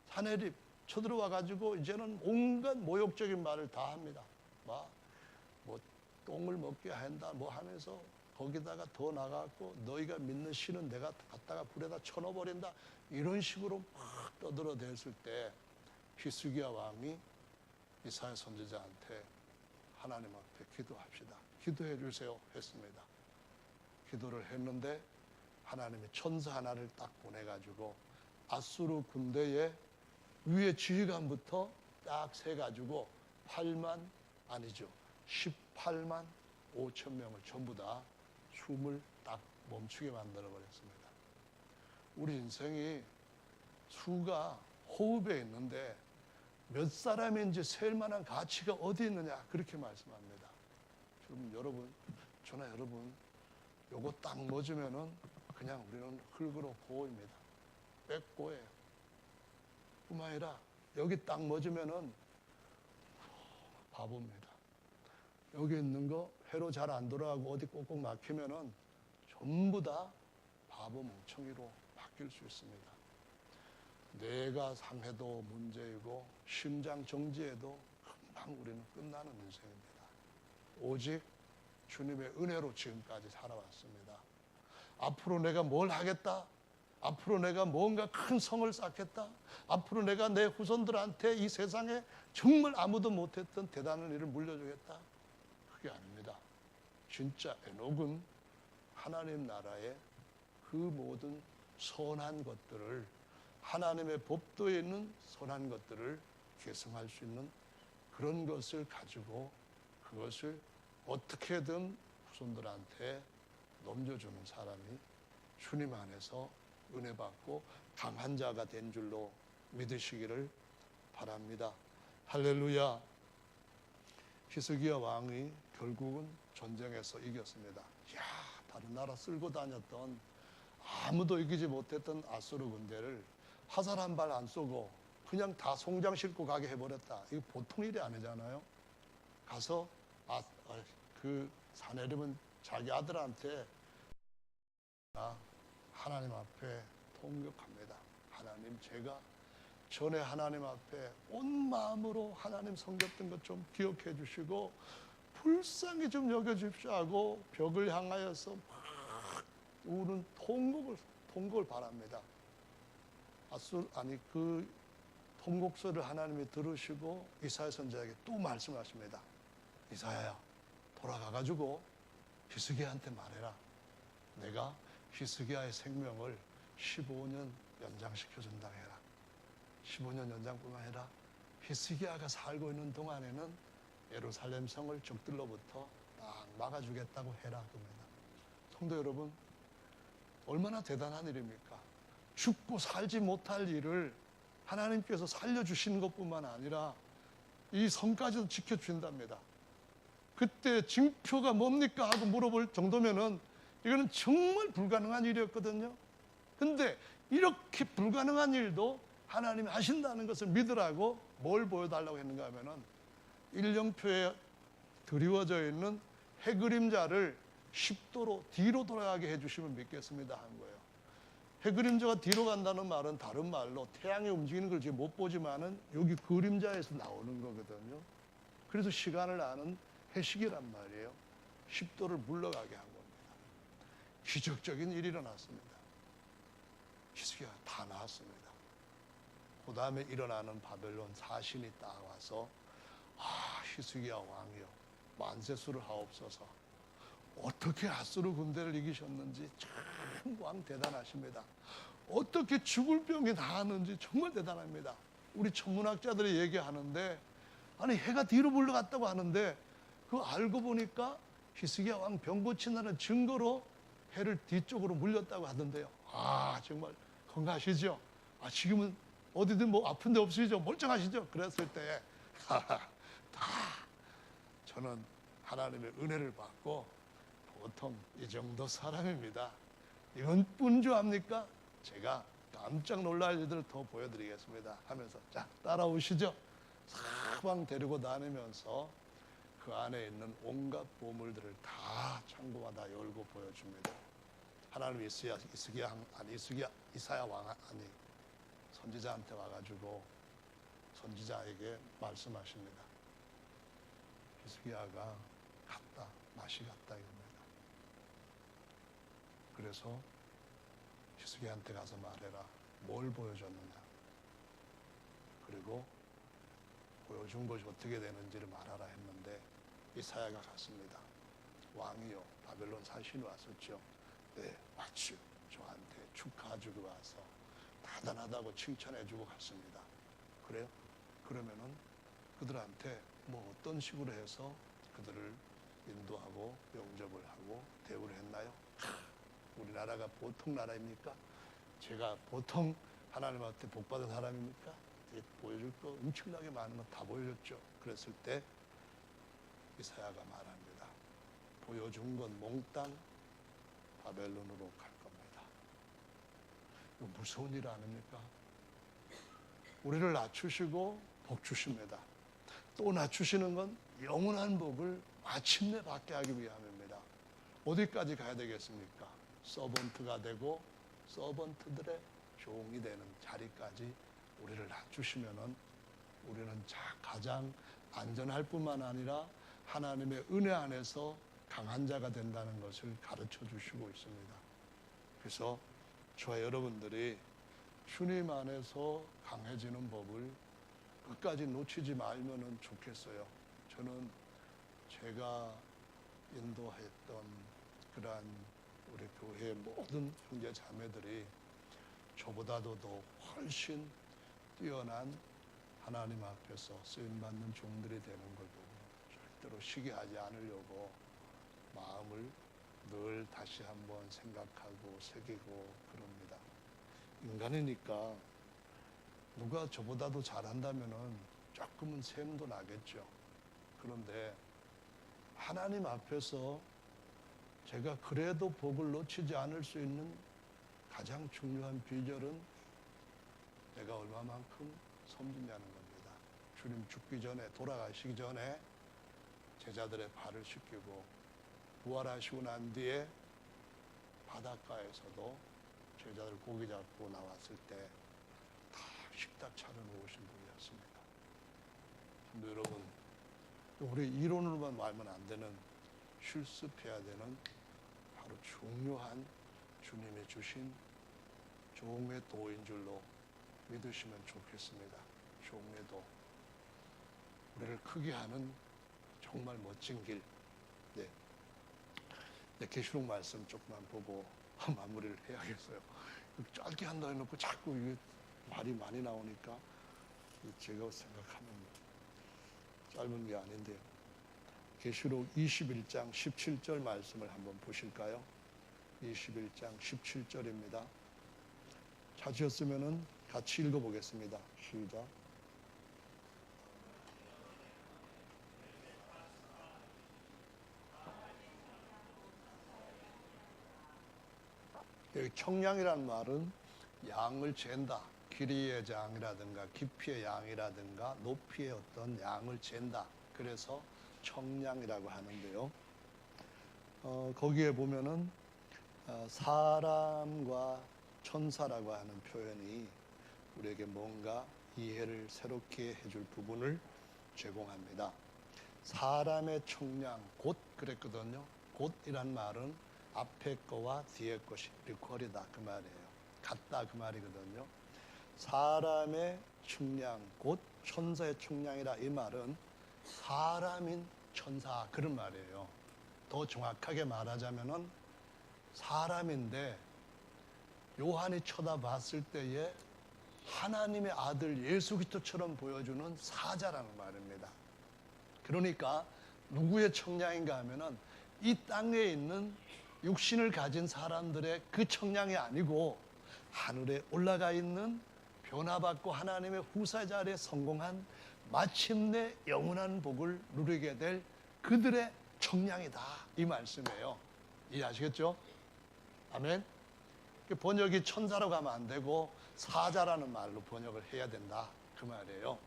A: 사내립 쳐들어와 가지고 이제는 온갖 모욕적인 말을 다 합니다. 뭐 똥을 먹게 한다 뭐 하면서 거기다가 더 나가고 너희가 믿는 신은 내가 갖다가 불에다 쳐넣어버린다 이런 식으로 막 떠들어댔을 때 히스기야 왕이 이사야 선지자한테 하나님 앞에 기도합시다. 기도해 주세요 했습니다. 기도를 했는데 하나님이 천사 하나를 딱 보내가지고 아수르 군대의 위에 지휘관부터 딱 세가지고 18만 5천 명을 전부 다 숨을 딱 멈추게 만들어 버렸습니다. 우리 인생이 수가 호흡에 있는데 몇 사람인지 셀 만한 가치가 어디 있느냐 그렇게 말씀합니다. 여러분, 저나 여러분 요거 딱 맞으면은 그냥 우리는 흙으로 고입니다. 백고예요. 뿐만 아니라 여기 딱 맞으면은 바보입니다. 여기 있는 거 회로 잘 안 돌아가고 어디 꼭꼭 막히면은 전부 다 바보 멍청이로 바뀔 수 있습니다. 뇌가 상해도 문제이고 심장 정지해도 금방 우리는 끝나는 인생입니다. 오직 주님의 은혜로 지금까지 살아왔습니다. 앞으로 내가 뭘 하겠다? 앞으로 내가 뭔가 큰 성을 쌓겠다? 앞으로 내가 내 후손들한테 이 세상에 정말 아무도 못했던 대단한 일을 물려주겠다? 그게 아닙니다. 진짜 에녹은 하나님 나라의 그 모든 선한 것들을 하나님의 법도에 있는 선한 것들을 계승할 수 있는 그런 것을 가지고 그것을 어떻게든 후손들한테 넘겨주는 사람이 주님 안에서 은혜 받고 강한 자가 된 줄로 믿으시기를 바랍니다. 할렐루야. 히스기야 왕이 결국은 전쟁에서 이겼습니다. 이야, 다른 나라 쓸고 다녔던 아무도 이기지 못했던 아수르 군대를 화살 한 발 안 쏘고 그냥 다 송장 싣고 가게 해버렸다. 이거 보통 일이 아니잖아요. 가서 그 사내림은 자기 아들한테 하나님 앞에 통곡합니다. 하나님, 제가 전에 하나님 앞에 온 마음으로 하나님 섬겼던 것 좀 기억해 주시고 불쌍히 좀 여겨주십시오 하고 벽을 향하여서 막 우는 통곡을 바랍니다. 그 통곡소를 하나님이 들으시고 이사야 선지자에게 또 말씀하십니다. 이사야야, 돌아가가지고 히스기야한테 말해라. 내가 히스기야의 생명을 15년 연장시켜준다 해라. 15년 연장뿐만 아니라 히스기야가 살고 있는 동안에는 예루살렘 성을 적들로부터 딱 막아주겠다고 해라. 그럽니다. 성도 여러분, 얼마나 대단한 일입니까? 죽고 살지 못할 일을 하나님께서 살려주시는 것뿐만 아니라 이 성까지도 지켜주신답니다. 그때 징표가 뭡니까 하고 물어볼 정도면은 이거는 정말 불가능한 일이었거든요. 근데 이렇게 불가능한 일도 하나님이 하신다는 것을 믿으라고 뭘 보여달라고 했는가 하면은 일령표에 드리워져 있는 해 그림자를 10도로 뒤로 돌아가게 해주시면 믿겠습니다 한 거예요. 해 그림자가 뒤로 간다는 말은 다른 말로 태양이 움직이는 걸 지금 못 보지만은 여기 그림자에서 나오는 거거든요. 그래서 시간을 아는 해식이란 말이에요. 10도를 물러가게 한 겁니다. 기적적인 일이 일어났습니다. 히스기야가 다 나았습니다. 그 다음에 일어나는 바벨론 사신이 딱 와서 히스기야 왕이요, 만세수를 하옵소서. 어떻게 아수르 군대를 이기셨는지 참 왕 대단하십니다. 어떻게 죽을 병이 나았는지 정말 대단합니다. 우리 천문학자들이 얘기하는데 아니 해가 뒤로 물러갔다고 하는데 그거 알고 보니까 히스기야 왕 병 고친다는 증거로 해를 뒤쪽으로 물렸다고 하던데요. 정말 건강하시죠? 지금은 어디든 뭐 아픈 데 없으시죠? 멀쩡하시죠? 그랬을 때 다 저는 하나님의 은혜를 받고 보통 이 정도 사람입니다. 이건 뿐주합니까? 제가 깜짝 놀랄 일들을 더 보여드리겠습니다 하면서 자, 따라오시죠. 사방 데리고 다니면서 그 안에 있는 온갖 보물들을 다 창고마다 열고 보여줍니다. 하나님이 이사야 왕 선지자한테 와가지고 선지자에게 말씀하십니다. 히스기야가 갔다, 맛이 갔다 이겁니다. 그래서 히스기야한테 가서 말해라. 뭘 보여줬느냐. 그리고 보여준 것이 어떻게 되는지를 말하라 했는데 이사야가 갔습니다. 왕이요, 바벨론 사신이 왔었죠. 네, 왔죠. 저한테 축하해주고 와서 대단하다고 칭찬해주고 갔습니다. 그래요? 그러면은 그들한테 뭐 어떤 식으로 해서 그들을 인도하고 영접을 하고 대우를 했나요? 우리나라가 보통 나라입니까? 제가 보통 하나님한테 복받은 사람입니까? 보여줄 거 엄청나게 많은 거 다 보여줬죠. 그랬을 때 이사야가 말합니다. 보여준 건 몽땅 바벨론으로 갈 겁니다. 이거 무서운 일 아닙니까? 우리를 낮추시고 복 주십니다. 또 낮추시는 건 영원한 복을 마침내 받게 하기 위함입니다. 어디까지 가야 되겠습니까? 서번트가 되고 서번트들의 종이 되는 자리까지 우리를 낮추시면은 우리는 가장 안전할 뿐만 아니라 하나님의 은혜 안에서 강한 자가 된다는 것을 가르쳐 주시고 있습니다. 그래서 저와 여러분들이 주님 안에서 강해지는 법을 끝까지 놓치지 말면 좋겠어요. 저는 제가 인도했던 그러한 우리 교회의 모든 형제 자매들이 저보다도 더 훨씬 뛰어난 하나님 앞에서 쓰임받는 종들이 되는 걸 보고 절대로 시기하지 않으려고 마음을 늘 다시 한번 생각하고 새기고 그럽니다. 인간이니까 누가 저보다도 잘한다면은 조금은 셈도 나겠죠. 그런데 하나님 앞에서 제가 그래도 복을 놓치지 않을 수 있는 가장 중요한 비결은 내가 얼마만큼 섬기냐는 겁니다. 주님 죽기 전에, 돌아가시기 전에 제자들의 발을 씻기고 부활하시고 난 뒤에 바닷가에서도 제자들 고기 잡고 나왔을 때 다 식탁 차려놓으신 분이었습니다. 근데 여러분, 우리 이론으로만 말면 안 되는, 실습해야 되는 바로 중요한 주님이 주신 종의 도인 줄로 믿으시면 좋겠습니다. 종의 도. 우리를 크게 하는 정말 멋진 길. 네. 계시록 말씀 조금만 보고 마무리를 해야겠어요. 짧게 한다 해놓고 자꾸 이게 말이 많이 나오니까 제가 생각하면 짧은 게 아닌데요. 계시록 21장 17절 말씀을 한번 보실까요? 21장 17절입니다. 찾으셨으면 같이 읽어보겠습니다. 시작. 여기 청량이라는 말은 양을 잰다. 길이의 양이라든가 깊이의 양이라든가 높이의 어떤 양을 잰다. 그래서 청량이라고 하는데요. 거기에 보면은 사람과 천사라고 하는 표현이 우리에게 뭔가 이해를 새롭게 해줄 부분을 제공합니다. 사람의 청량, 곧 그랬거든요. 곧이란 말은 앞에 거와 뒤에 것이 리퀄이다 그 말이에요. 같다 그 말이거든요. 사람의 청량, 곧 천사의 청량이라 이 말은 사람인 천사 그런 말이에요. 더 정확하게 말하자면은 사람인데 요한이 쳐다봤을 때에 하나님의 아들 예수 그리스도처럼 보여주는 사자라는 말입니다. 그러니까 누구의 청량인가 하면은 이 땅에 있는 육신을 가진 사람들의 그 청량이 아니고 하늘에 올라가 있는 변화받고 하나님의 후사자리에 성공한 마침내 영원한 복을 누리게 될 그들의 청량이다 이 말씀이에요. 이해하시겠죠? 아멘. 번역이 천사라고 하면 안 되고 사자라는 말로 번역을 해야 된다 그 말이에요.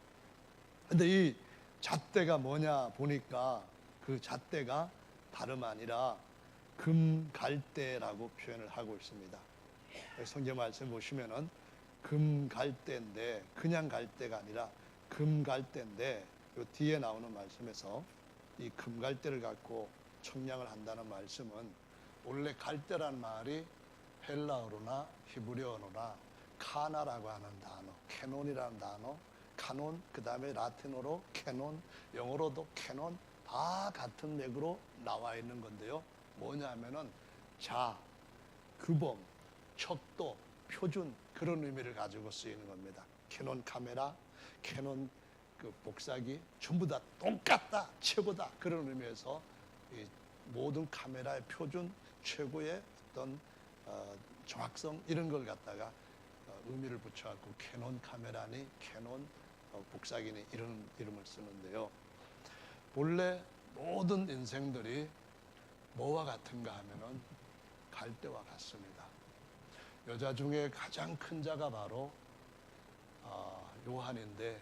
A: 근데 이 잣대가 뭐냐 보니까 그 잣대가 다름 아니라 금갈대라고 표현을 하고 있습니다. 성경 말씀 보시면은 금갈대인데 그냥 갈대가 아니라 금갈대인데 이 뒤에 나오는 말씀에서 이 금갈대를 갖고 청량을 한다는 말씀은 원래 갈대란 말이 헬라어로나 히브리어로나 카나라고 하는 단어, 캐논이라는 단어, 카논, 그 다음에 라틴어로 캐논, 영어로도 캐논 다 같은 맥으로 나와 있는 건데요. 뭐냐면은 자, 규범, 척도, 표준 그런 의미를 가지고 쓰이는 겁니다. 캐논 카메라, 캐논 그 복사기 전부 다 똑같다, 최고다 그런 의미에서 이 모든 카메라의 표준, 최고의 어떤 정확성 이런 걸 갖다가 의미를 붙여갖고 캐논 카메라니 캐논 복사기니 이런 이름을 쓰는데요. 본래 모든 인생들이 뭐와 같은가 하면은 갈대와 같습니다. 여자 중에 가장 큰 자가 바로 요한인데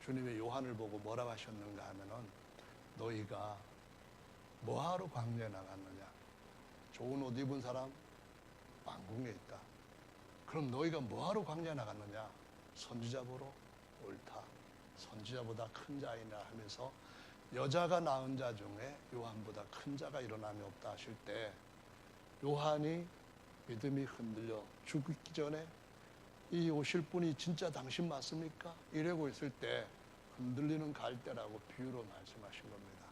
A: 주님이 요한을 보고 뭐라고 하셨는가 하면은 너희가 뭐하러 광야에 나갔느냐? 좋은 옷 입은 사람 왕궁에 있다. 그럼 너희가 뭐하러 광야에 나갔느냐? 선지자 보러 옳다. 선지자보다 큰 자이나 하면서 여자가 낳은 자 중에 요한보다 큰 자가 일어남이 없다 하실 때 요한이 믿음이 흔들려 죽기 전에 이 오실 분이 진짜 당신 맞습니까? 이러고 있을 때 흔들리는 갈대라고 비유로 말씀하신 겁니다.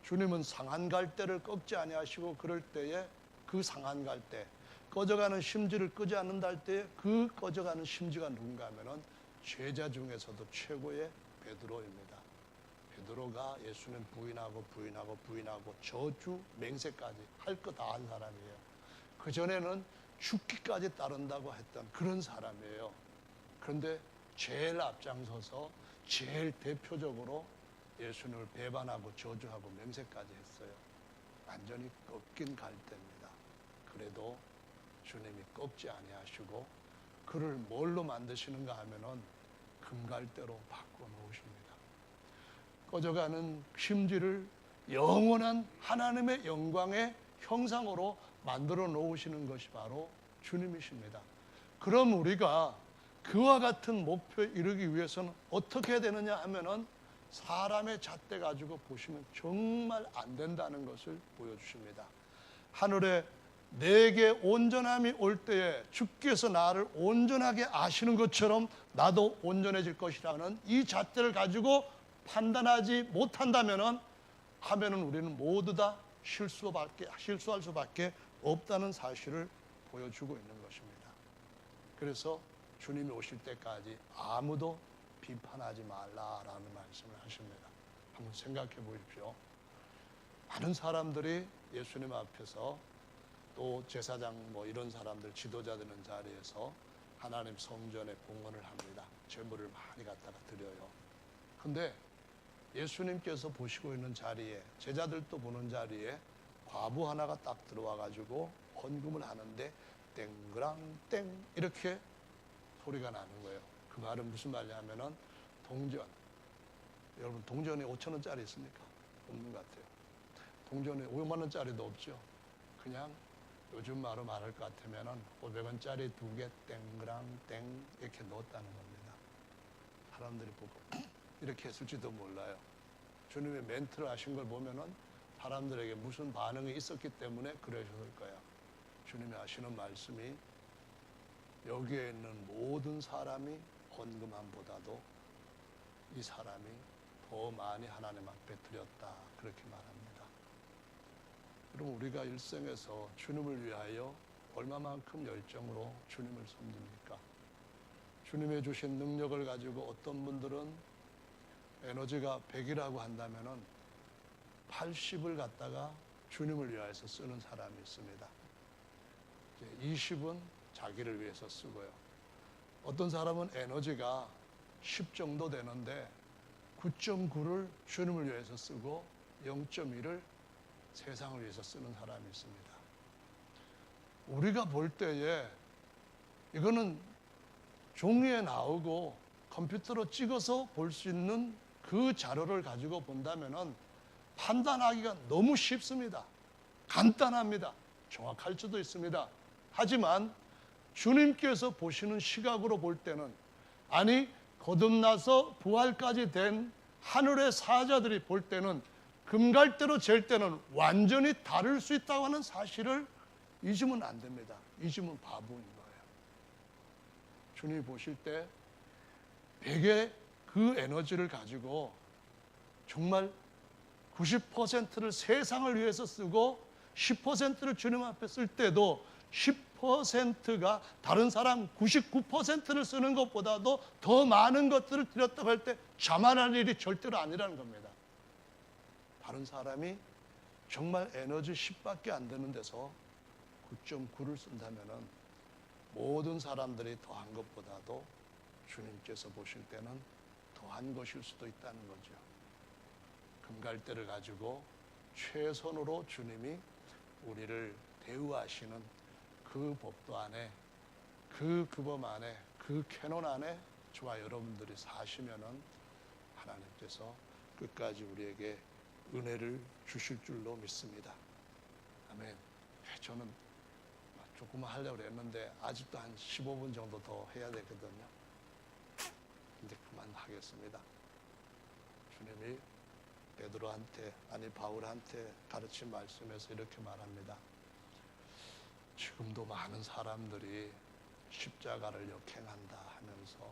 A: 주님은 상한 갈대를 꺾지 아니하시고 그럴 때에 그 상한 갈대, 꺼져가는 심지를 끄지 않는다 할 때 그 꺼져가는 심지가 누군가 하면은 제자 중에서도 최고의 베드로입니다. 베드로가 예수님 부인하고 저주 맹세까지 할 거 다 한 사람이에요. 그전에는 죽기까지 따른다고 했던 그런 사람이에요. 그런데 제일 앞장서서 제일 대표적으로 예수님을 배반하고 저주하고 맹세까지 했어요. 완전히 꺾인 갈대입니다. 그래도 주님이 꺾지 아니하시고 그를 뭘로 만드시는가 하면은 금갈대로 바꿔 놓으십니다. 꺼져가는 심지를 영원한 하나님의 영광의 형상으로 만들어 놓으시는 것이 바로 주님이십니다. 그럼 우리가 그와 같은 목표에 이르기 위해서는 어떻게 해야 되느냐 하면은 사람의 잣대 가지고 보시면 정말 안 된다는 것을 보여주십니다. 하늘에 내게 온전함이 올 때에 주께서 나를 온전하게 아시는 것처럼 나도 온전해질 것이라는 이 잣대를 가지고 판단하지 못한다면은 우리는 모두 다 실수할 수밖에 없다는 사실을 보여주고 있는 것입니다. 그래서 주님이 오실 때까지 아무도 비판하지 말라라는 말씀을 하십니다. 한번 생각해 보십시오. 많은 사람들이 예수님 앞에서 또 제사장 이런 사람들 지도자 되는 자리에서 하나님 성전에 봉헌을 합니다. 제물을 많이 갖다가 드려요. 근데 예수님께서 보시고 있는 자리에 제자들도 보는 자리에 과부 하나가 딱 들어와 가지고 헌금을 하는데 땡그랑 이렇게 소리가 나는 거예요. 그 말은 무슨 말이냐면은 동전. 여러분 동전이 5,000원짜리 있습니까? 없는 것 같아요. 동전에 5만 원짜리도 없죠. 그냥 요즘 말로 말할 것 같으면은 500원짜리 2개 땡그랑 땡 이렇게 넣었다는 겁니다. 사람들이 보고 이렇게 했을지도 몰라요. 주님의 멘트를 하신 걸 보면은 사람들에게 무슨 반응이 있었기 때문에 그러셨을 거야. 주님이 하시는 말씀이 여기에 있는 모든 사람이 헌금함보다도 이 사람이 더 많이 하나님 앞에 드렸다. 그렇게 말합니다. 그럼 우리가 일생에서 주님을 위하여 얼마만큼 열정으로 주님을 섬깁니까? 주님의 주신 능력을 가지고 어떤 분들은 에너지가 100이라고 한다면은 80을 갖다가 주님을 위하여서 쓰는 사람이 있습니다. 20은 자기를 위해서 쓰고요. 어떤 사람은 에너지가 10 정도 되는데 9.9를 주님을 위해서 쓰고 0.1을 세상을 위해서 쓰는 사람이 있습니다. 우리가 볼 때에 이거는 종이에 나오고 컴퓨터로 찍어서 볼 수 있는 그 자료를 가지고 본다면은 판단하기가 너무 쉽습니다. 간단합니다. 정확할 수도 있습니다. 하지만 주님께서 보시는 시각으로 볼 때는 거듭나서 부활까지 된 하늘의 사자들이 볼 때는 금갈대로 잴 때는 완전히 다를 수 있다고 하는 사실을 잊으면 안 됩니다. 잊으면 바보인 거예요. 주님이 보실 때 100의 그 에너지를 가지고 정말 90%를 세상을 위해서 쓰고 10%를 주님 앞에 쓸 때도 10%가 다른 사람 99%를 쓰는 것보다도 더 많은 것들을 드렸다고 할 때 자만할 일이 절대로 아니라는 겁니다. 다른 사람이 정말 에너지 10밖에 안 되는 데서 9.9를 쓴다면은 모든 사람들이 더한 것보다도 주님께서 보실 때는 더한 것일 수도 있다는 거죠. 금갈대를 가지고 최선으로 주님이 우리를 대우하시는 그 법도 안에, 그 규범 안에, 그 캐논 안에 저와 여러분들이 사시면은 하나님께서 끝까지 우리에게 은혜를 주실 줄로 믿습니다. 아멘. 저는 조금만 하려고 했는데 아직도 한 15분 정도 더 해야 되거든요. 이제 그만하겠습니다. 주님이 베드로한테 바울한테 가르친 말씀에서 이렇게 말합니다. 지금도 많은 사람들이 십자가를 역행한다 하면서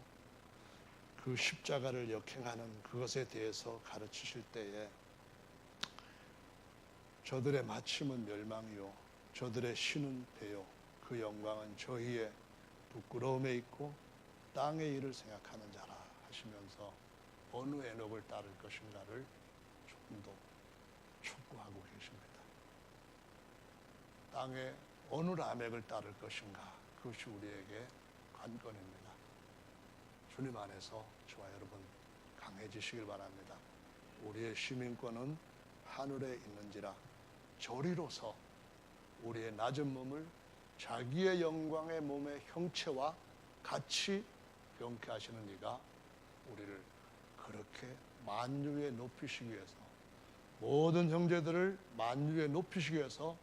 A: 그 십자가를 역행하는 그것에 대해서 가르치실 때에 저들의 마침은 멸망이요 저들의 신은 배요 그 영광은 저희의 부끄러움에 있고 땅의 일을 생각하는 자라 하시면서 어느 에녹을 따를 것인가를 조금 더 촉구하고 계십니다. 땅의 어느 라멕을 따를 것인가 그것이 우리에게 관건입니다. 주님 안에서 저와 여러분 강해지시길 바랍니다. 우리의 시민권은 하늘에 있는지라 저리로서 우리의 낮은 몸을 자기의 영광의 몸의 형체와 같이 병케 하시는 이가 우리를 그렇게 만유에 높이시기 위해서, 모든 형제들을 만유에 높이시기 위해서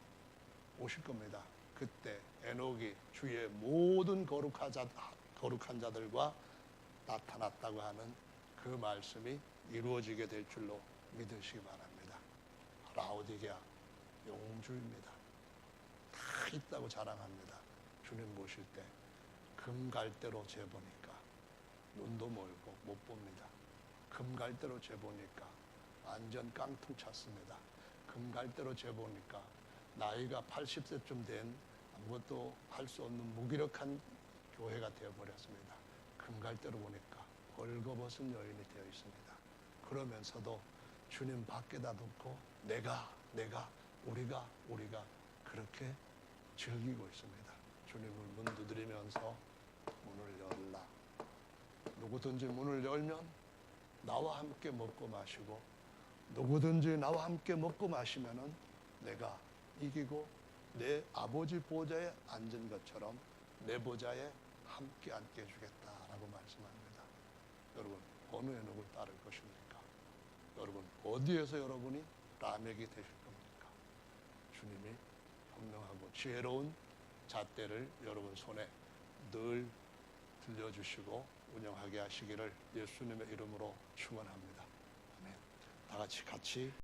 A: 오실 겁니다. 그때 에녹이 주의 모든 거룩한 자들과 나타났다고 하는 그 말씀이 이루어지게 될 줄로 믿으시기 바랍니다. 라오디게아 용주입니다. 다 있다고 자랑합니다. 주님 보실 때 금갈대로 재보니까 눈도 멀고 못 봅니다. 금갈대로 재보니까 완전 깡통 찼습니다. 금갈대로 재보니까 나이가 80세쯤 된 아무것도 할 수 없는 무기력한 교회가 되어버렸습니다. 금갈대로 보니까 벌거벗은 여인이 되어 있습니다. 그러면서도 주님 밖에다 놓고 우리가 그렇게 즐기고 있습니다. 주님을 문 두드리면서 문을 열라. 누구든지 문을 열면 나와 함께 먹고 마시고, 누구든지 나와 함께 먹고 마시면은 내가 이기고 내 아버지 보좌에 앉은 것처럼 내 보좌에 함께 앉게 해주겠다라고 말씀합니다. 여러분, 어느 에녹을 따를 것입니까? 여러분, 어디에서 여러분이 라멕이 되실 겁니까? 주님이 현명하고 지혜로운 잣대를 여러분 손에 늘 들려주시고 운영하게 하시기를 예수님의 이름으로 축원합니다. 아멘. 다 같이